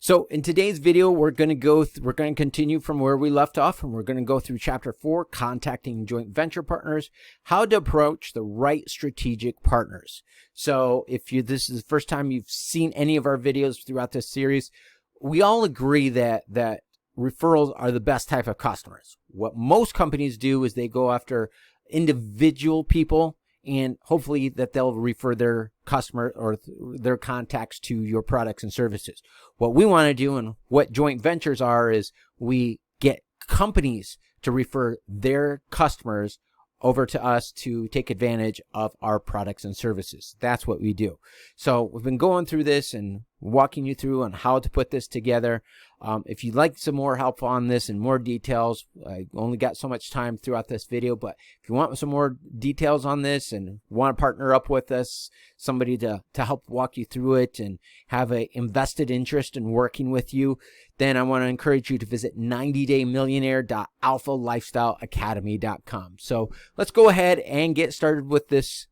So in today's video, we're going to continue from where we left off, and we're going to go through chapter 4, contacting joint venture partners, how to approach the right strategic partners. So if this is the first time you've seen any of our videos throughout this series, we all agree that referrals are the best type of customers. What most companies do is they go after individual people, and hopefully that they'll refer their customer or their contacts to your products and services. What we want to do, and what joint ventures are, is we get companies to refer their customers over to us to take advantage of our products and services. That's what we do. So we've been going through this and walking you through on how to put this together. If you'd like some more help on this and more details, I only got so much time throughout this video, but if you want some more details on this and want to partner up with us, somebody to help walk you through it and have an invested interest in working with you, then I want to encourage you to visit 90daymillionaire.alphalifestyleacademy.com. So let's go ahead and get started with this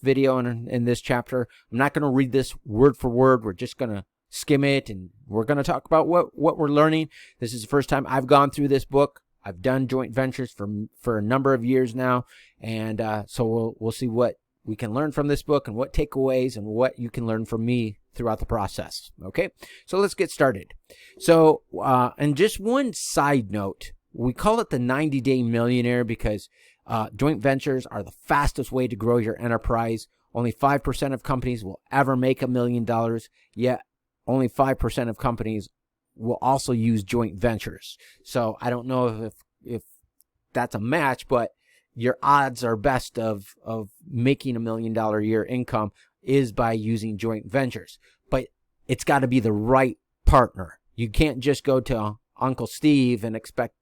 video and in this chapter. I'm not going to read this word for word. We're just going to skim it, and we're going to talk about what we're learning. This is the first time I've gone through this book. I've done joint ventures for a number of years now, and so we'll see what we can learn from this book and what takeaways and what you can learn from me throughout the process. Okay, so let's get started. So and just one side note, we call it the 90-day millionaire because joint ventures are the fastest way to grow your enterprise. Only 5% of companies will ever make $1 million, yet only 5% of companies will also use joint ventures. So I don't know if that's a match, but your odds are best of making $1 million a year income is by using joint ventures. But it's got to be the right partner. You can't just go to Uncle Steve and expect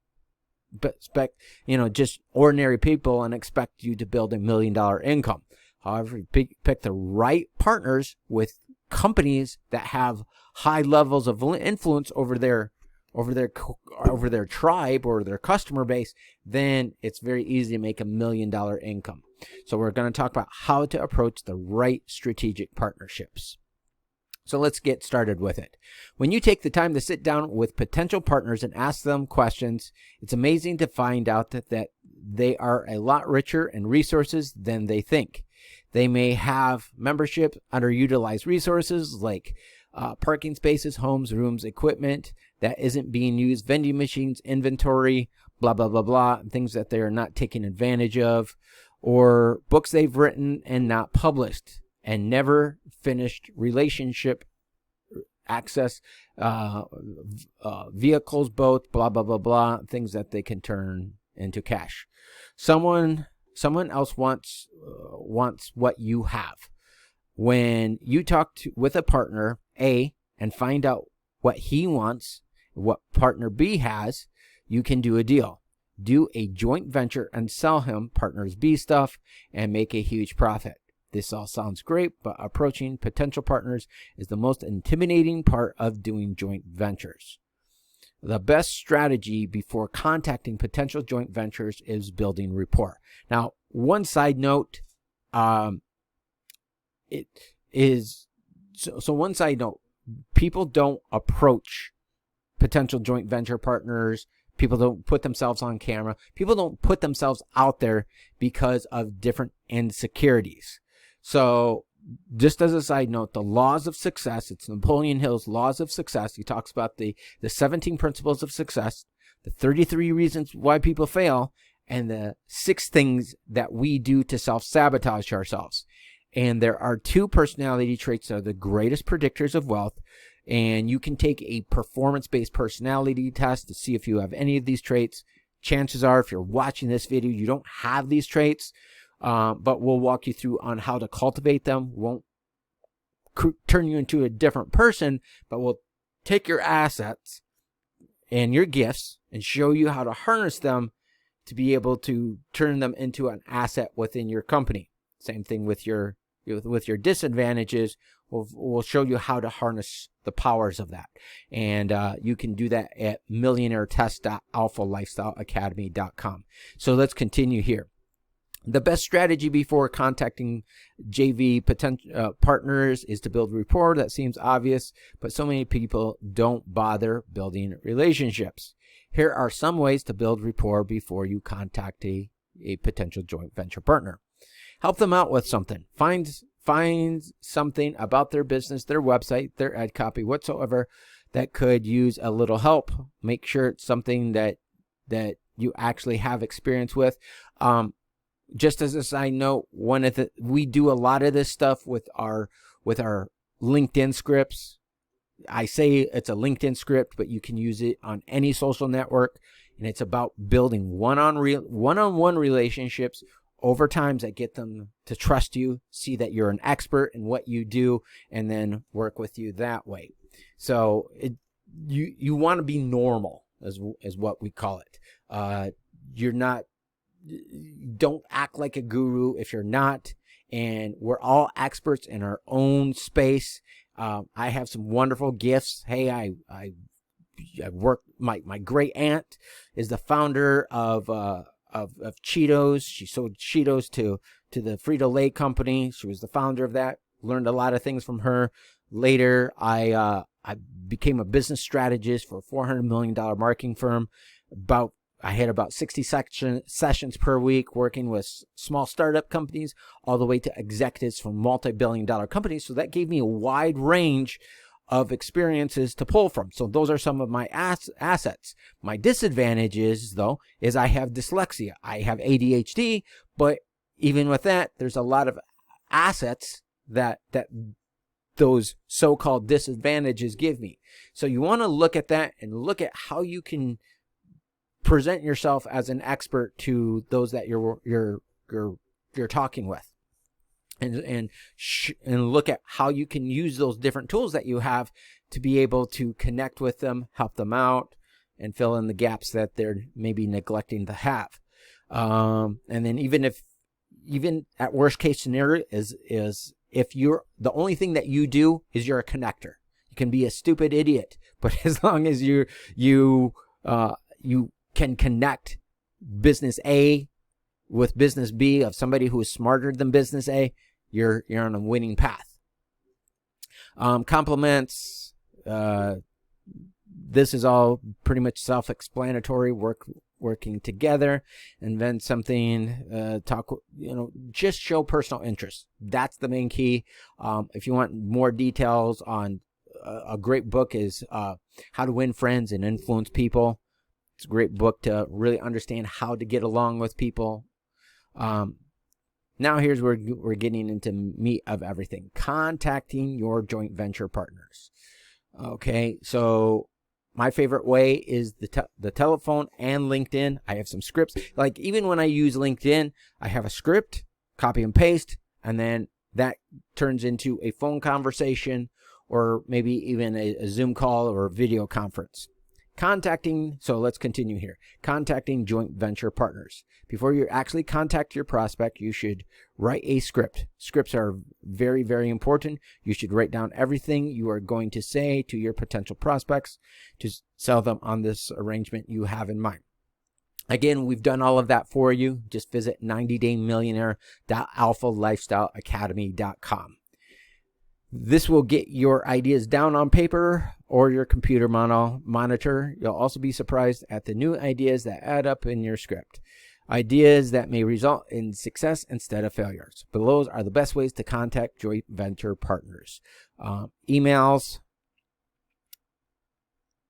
just ordinary people and expect you to build $1 million income. However, you pick the right partners with companies that have high levels of influence over their tribe or their customer base, then it's very easy to make $1 million income. So we're going to talk about how to approach the right strategic partnerships. So let's get started with it. When you take the time to sit down with potential partners and ask them questions, it's amazing to find out that they are a lot richer in resources than they think. They may have membership, underutilized resources like parking spaces, homes, rooms, equipment that isn't being used, vending machines, inventory, blah, blah, blah, blah, things that they are not taking advantage of, or books they've written and not published, and never finished relationship access, vehicles, both, blah, blah, blah, blah, things that they can turn into cash. Someone else wants what you have. When you talk with a partner A and find out what he wants, what partner B has, you can do a deal. Do a joint venture and sell him partners B stuff and make a huge profit. This all sounds great, but approaching potential partners is the most intimidating part of doing joint ventures. The best strategy before contacting potential joint ventures is building rapport. Now, one side note, one side note, people don't approach potential joint venture partners. People don't put themselves on camera. People don't put themselves out there because of different insecurities. So just as a side note, the laws of success, it's Napoleon Hill's laws of success. He talks about the 17 principles of success, the 33 reasons why people fail, and the 6 things that we do to self-sabotage ourselves. And there are 2 personality traits that are the greatest predictors of wealth. And you can take a performance-based personality test to see if you have any of these traits. Chances are, if you're watching this video, you don't have these traits. But we'll walk you through on how to cultivate them. Won't turn you into a different person, but we'll take your assets and your gifts and show you how to harness them to be able to turn them into an asset within your company. Same thing with your disadvantages. We'll show you how to harness the powers of that. And you can do that at millionairetest.alphalifestyleacademy.com. So let's continue here. The best strategy before contacting JV potential partners is to build rapport. That seems obvious, but so many people don't bother building relationships. Here are some ways to build rapport before you contact a potential joint venture partner. Help them out with something. Find something about their business, their website, their ad copy, whatsoever that could use a little help. Make sure it's something that you actually have experience with. Just as a side note, we do a lot of this stuff with our LinkedIn scripts. I say it's a LinkedIn script, but you can use it on any social network, and it's about building one-on-one relationships over time that get them to trust you, see that you're an expert in what you do, and then work with you that way. So you want to be normal, is what we call it. Don't act like a guru if you're not, and we're all experts in our own space. I have some wonderful gifts. Hey, I work. My great aunt is the founder of Cheetos. She sold Cheetos to the Frito-Lay company. She was the founder of that. Learned a lot of things from her. Later, I became a business strategist for a $400 million marketing firm. I had about 60 sessions per week working with small startup companies all the way to executives from multi-billion-dollar companies. So that gave me a wide range of experiences to pull from. So those are some of my assets. My disadvantages, though, is I have dyslexia. I have ADHD, but even with that, there's a lot of assets that those so-called disadvantages give me. So you want to look at that and look at how you can present yourself as an expert to those that you're talking with, and look at how you can use those different tools that you have to be able to connect with them, help them out, and fill in the gaps that they're maybe neglecting to have. And then even at worst case scenario is if you're the only thing that you do is you're a connector. You can be a stupid idiot, but as long as you can connect business A with business B of somebody who is smarter than business A, you're on a winning path. Compliments. This is all pretty much self-explanatory. Working together, invent something. Just show personal interest. That's the main key. If you want more details on a great book is How to Win Friends and Influence People. It's a great book to really understand how to get along with people. Now here's where we're getting into meat of everything. Contacting your joint venture partners. Okay, so my favorite way is the telephone and LinkedIn. I have some scripts. Like even when I use LinkedIn, I have a script, copy and paste, and then that turns into a phone conversation or maybe even a Zoom call or a video conference. So let's continue here. Contacting joint venture partners. Before you actually contact your prospect, you should write a script. Scripts are very, very important. You should write down everything you are going to say to your potential prospects to sell them on this arrangement you have in mind. Again, we've done all of that for you. Just visit 90daymillionaire.alphalifestyleacademy.com. This will get your ideas down on paper or your computer monitor. You'll also be surprised at the new ideas that add up in your script. Ideas that may result in success instead of failures. Below are the best ways to contact joint venture partners. Emails,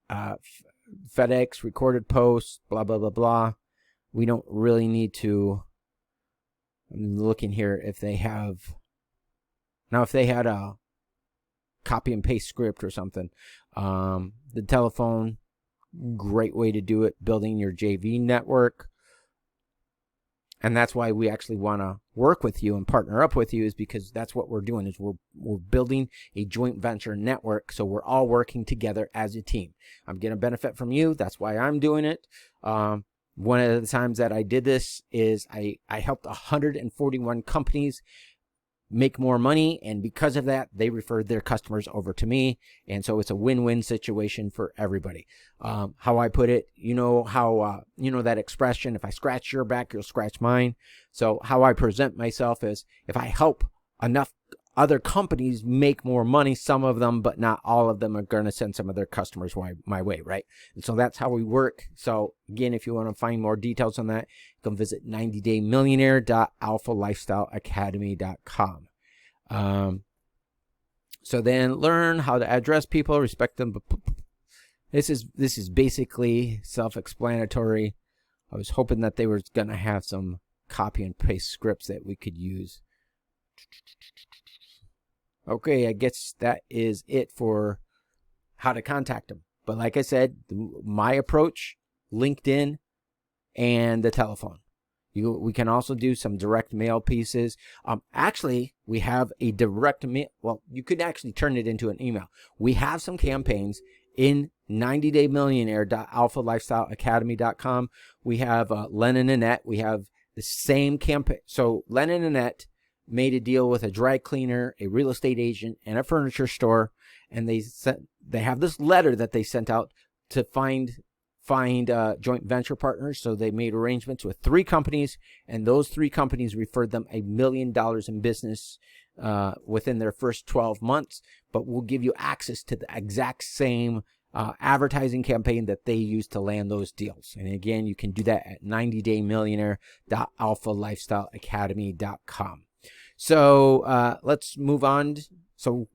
FedEx, recorded posts, blah, blah, blah, blah. We don't really need to. I'm looking here if they have. Now, if they had a copy and paste script or something. The telephone, great way to do it, building your JV network. And that's why we actually want to work with you and partner up with you, is because that's what we're doing, is we're building a joint venture network. So we're all working together as a team. I'm getting a benefit from you. That's why I'm doing it. One of the times that I did this is I helped 141 companies make more money, and because of that, they refer their customers over to me, and so it's a win-win situation for everybody. How I put it, you know how you know that expression, if I scratch your back, you'll scratch mine. So how I present myself is, if I help enough other companies make more money, some of them, but not all of them, are going to send some of their customers my way, right? And so that's how we work. So again, if you want to find more details on that, you can visit 90daymillionaire.alphalifestyleacademy.com. So then learn how to address people, respect them. This is basically self-explanatory. I was hoping that they were going to have some copy and paste scripts that we could use. Okay, I guess that is it for how to contact them. But like I said, my approach, LinkedIn, and the telephone. We can also do some direct mail pieces. Actually, we have a direct mail. Well, you could actually turn it into an email. We have some campaigns in 90daymillionaire.alphalifestyleacademy.com. We have Len and Annette. We have the same campaign. So Len and Annette made a deal with a dry cleaner, a real estate agent, and a furniture store, and they have this letter that they sent out to find joint venture partners. So they made arrangements with 3 companies, and those 3 companies referred them $1 million in business within their first 12 months. But we'll give you access to the exact same advertising campaign that they used to land those deals. And again, you can do that at 90daymillionaire.alphalifestyleacademy.com. So let's move on. So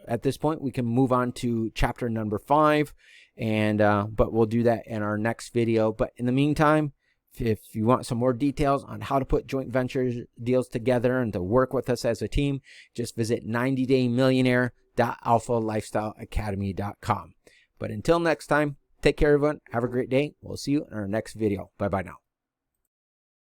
at this point, we can move on to chapter number 5, and but we'll do that in our next video. But in the meantime, if you want some more details on how to put joint venture deals together and to work with us as a team, just visit 90daymillionaire.alphalifestyleacademy.com. But until next time, take care, everyone. Have a great day. We'll see you in our next video. Bye-bye now.